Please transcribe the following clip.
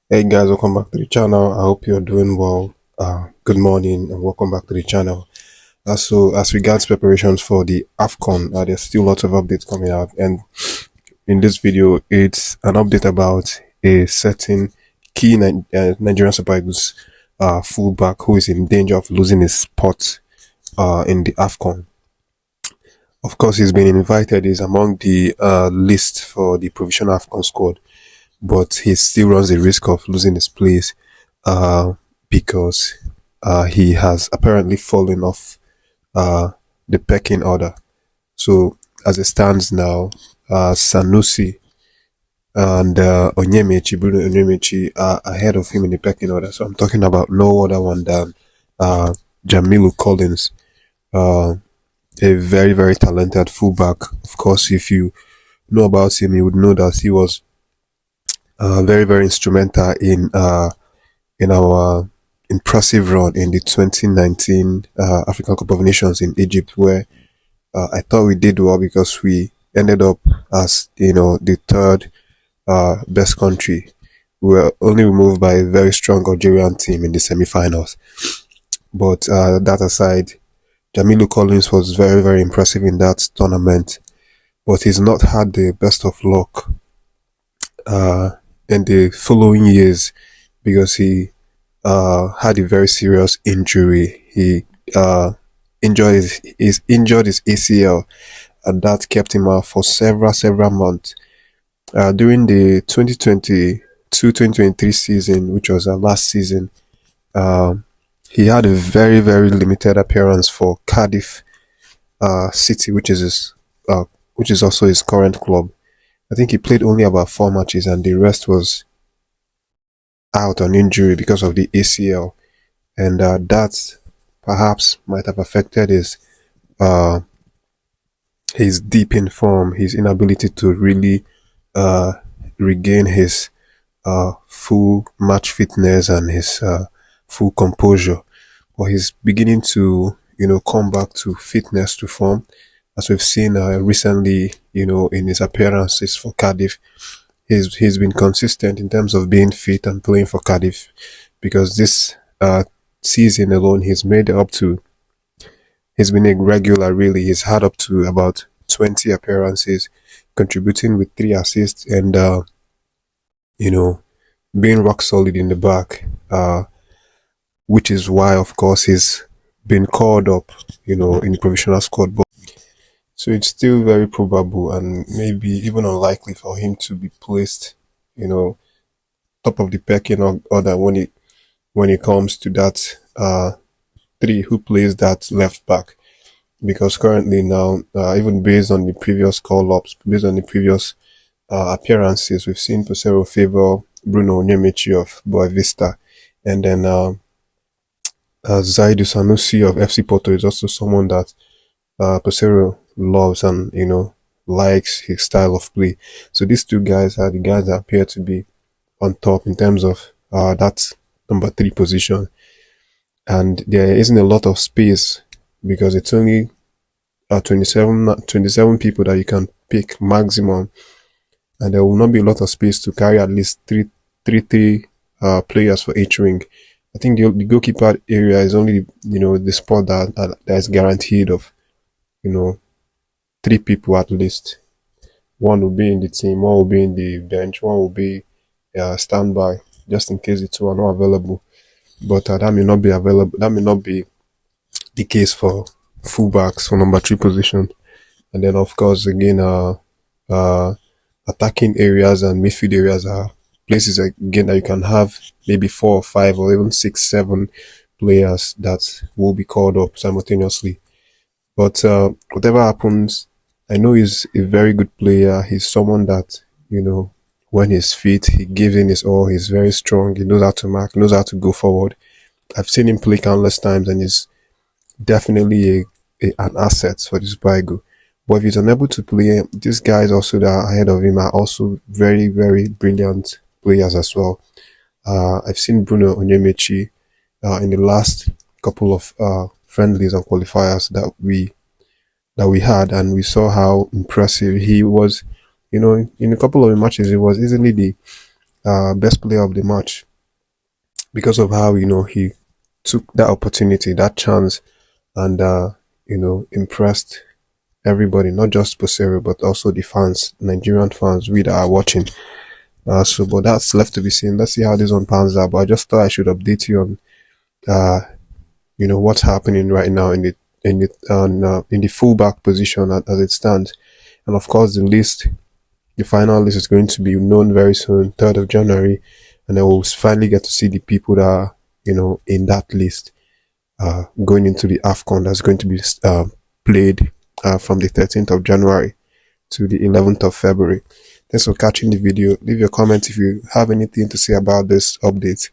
Hey guys, welcome back to the channel. I hope you're doing well. Good morning and welcome back to the channel. So as regards preparations for the Afcon, there's still lots of updates coming out, and in this video, it's an update about a certain key Nigerian Super Eagles fullback who is in danger of losing his spot in the Afcon. Of course, he's been invited. He's among the list for the provisional Afcon squad, but he still runs the risk of losing his place uh, because he has apparently fallen off uh, the pecking order. So as it stands now, Sanusi and Bruno Onyemaechi are ahead of him in the pecking order. So I'm talking about no other one than uh, Jamilu Collins, uh, a very, very talented fullback. Of course, if you know about him, you would know that he was very, very instrumental in our impressive run in the 2019 African Cup of Nations in Egypt, where I thought we did well because we ended up as the third best country. We were only removed by a very strong Algerian team in the semi-finals. But that aside, Jamilu Collins was very, very impressive in that tournament, but he's not had the best of luck uh, in the following years because he had a very serious injury. He injured his ACL, and that kept him out for several months. During the 2022-2023 season, which was our last season, uh, he had a very, very limited appearance for Cardiff City, which is also his current club. I think he played only about 4 matches, and the rest was out on injury because of the ACL, and that perhaps might have affected uh, his deep in form, his inability to really uh, regain his full match fitness and his full composure. But he's beginning to come back to fitness, to form, as we've seen recently. In his appearances for Cardiff, he's been consistent in terms of being fit and playing for Cardiff, because this season alone he's been a regular really. He's had up to about 20 appearances, contributing with 3 assists, and you know being rock solid in the back, which is why of course he's been called up in the provisional squad. But so it's still very probable and maybe even unlikely for him to be placed you know top of the pecking order when it comes to that three who plays that left back, because currently now, even based on the previous call-ups, based on the previous appearances, we've seen Peseiro favour Bruno Onyemaechi of Boavista, and then Zaidu Sanusi of FC Porto is also someone that Peseiro loves and likes his style of play. So these two guys are the guys that appear to be on top in terms of that number 3 position, and there isn't a lot of space because it's only 27 people that you can pick maximum, and there will not be a lot of space to carry at least three players for each wing. I think the goalkeeper area is only the spot that is guaranteed of 3 people at least. One will be in the team, one will be in the bench, one will be standby just in case the two are not available. But that may not be available. That may not be the case for fullbacks for number 3 position. And then of course again, attacking areas and midfield areas are places again that you can have maybe 4 or 5 or even 6, 7 players that will be called up simultaneously. But whatever happens, I know he's a very good player. He's someone that when he's fit, he gives in his all. He's very strong. He knows how to mark. He knows how to go forward. I've seen him play countless times, and he's definitely an asset for this Bigo. But if he's unable to play, these guys also that are ahead of him are also very, very brilliant players as well. I've seen Bruno Onyemaechi in the last couple of friendlies and qualifiers that we had, and we saw how impressive he was. In a couple of matches, he was easily best player of the match because of how he took that opportunity, that chance, and impressed everybody, not just Peseiro but also the fans, Nigerian fans, we that are watching. But that's left to be seen. Let's see how this one pans out. But I just thought I should update you on what's happening right now in the fullback position as it stands. And of course the final list is going to be known very soon, 3rd of January, and then we'll finally get to see the people that are in that list going into the Afcon that's going to be played from the 13th of January to the 11th of February. Thanks for catching the video. Leave your comments if you have anything to say about this update.